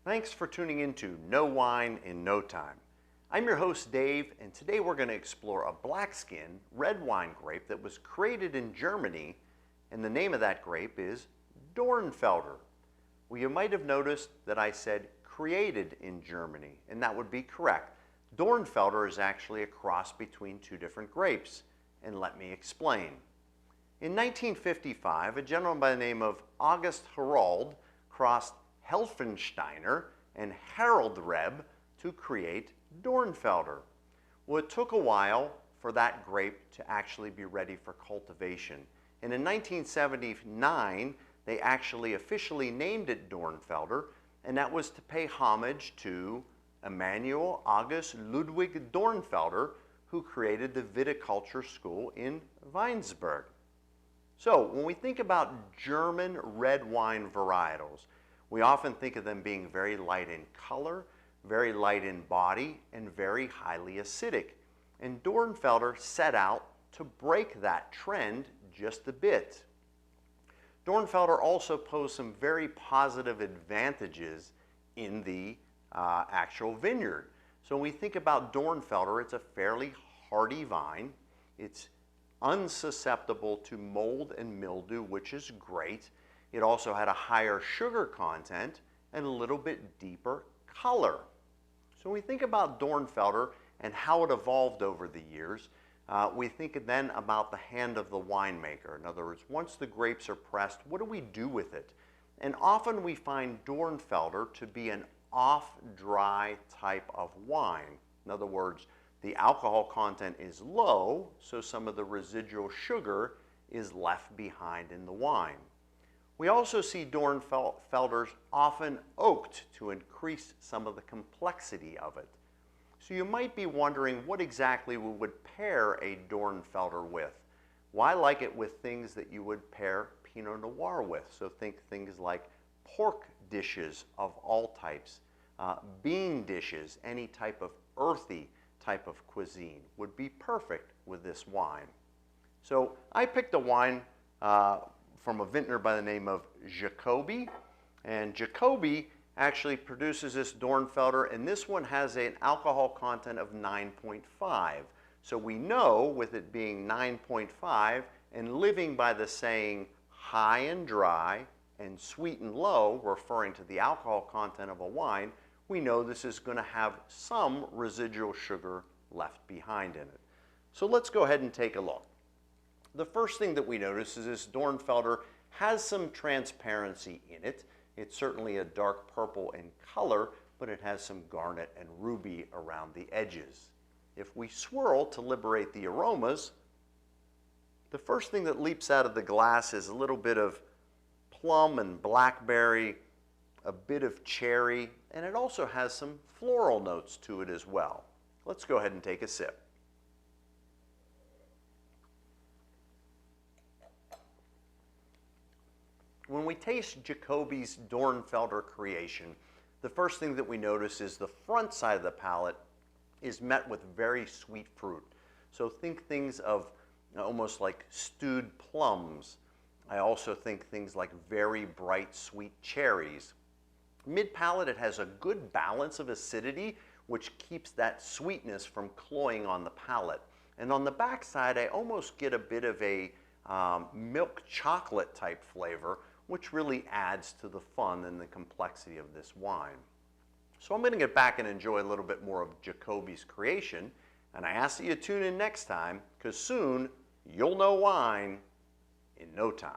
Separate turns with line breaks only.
Thanks for tuning in to Know Wine in No Time. I'm your host Dave, and today we're going to explore a black-skin red wine grape that was created in Germany, and the name of that grape is Dornfelder. Well, you might have noticed that I said created in Germany, and that would be correct. Dornfelder is actually a cross between two different grapes, and let me explain. In 1955, a gentleman by the name of August Herold crossed Helfensteiner and Harold Reb to create Dornfelder. Well, it took a while for that grape to actually be ready for cultivation. And in 1979, they actually officially named it Dornfelder, and that was to pay homage to Emanuel August Ludwig Dornfelder, who created the viticulture school in Weinsberg. So when we think about German red wine varietals, we often think of them being very light in color, very light in body, and very highly acidic. And Dornfelder set out to break that trend just a bit. Dornfelder also posed some very positive advantages in the actual vineyard. So when we think about Dornfelder, it's a fairly hardy vine. It's unsusceptible to mold and mildew, which is great. It also had a higher sugar content and a little bit deeper color. So when we think about Dornfelder and how it evolved over the years, we think then about the hand of the winemaker. In other words, once the grapes are pressed, what do we do with it? And often we find Dornfelder to be an off-dry type of wine. In other words, the alcohol content is low, so some of the residual sugar is left behind in the wine. We also see Dornfelders often oaked to increase some of the complexity of it. So you might be wondering what exactly we would pair a Dornfelder with. Well, I like it with things that you would pair Pinot Noir with. So think things like pork dishes of all types, bean dishes, any type of earthy type of cuisine would be perfect with this wine. So I picked a wine from a vintner by the name of Jacobi, and Jacobi actually produces this Dornfelder, and this one has an alcohol content of 9.5. So we know, with it being 9.5 and living by the saying high and dry and sweet and low, referring to the alcohol content of a wine, we know this is going to have some residual sugar left behind in it. So let's go ahead and take a look. The first thing that we notice is this Dornfelder has some transparency in it. It's certainly a dark purple in color, but it has some garnet and ruby around the edges. If we swirl to liberate the aromas, the first thing that leaps out of the glass is a little bit of plum and blackberry, a bit of cherry, and it also has some floral notes to it as well. Let's go ahead and take a sip. When we taste Jacobi's Dornfelder creation, the first thing that we notice is the front side of the palate is met with very sweet fruit. So think things of almost like stewed plums. I also think things like very bright sweet cherries. Mid-palate, it has a good balance of acidity, which keeps that sweetness from cloying on the palate. And on the back side, I almost get a bit of a milk chocolate type flavor, which really adds to the fun and the complexity of this wine. So I'm going to get back and enjoy a little bit more of Jacobi's creation, and I ask that you tune in next time, because soon you'll know wine in no time.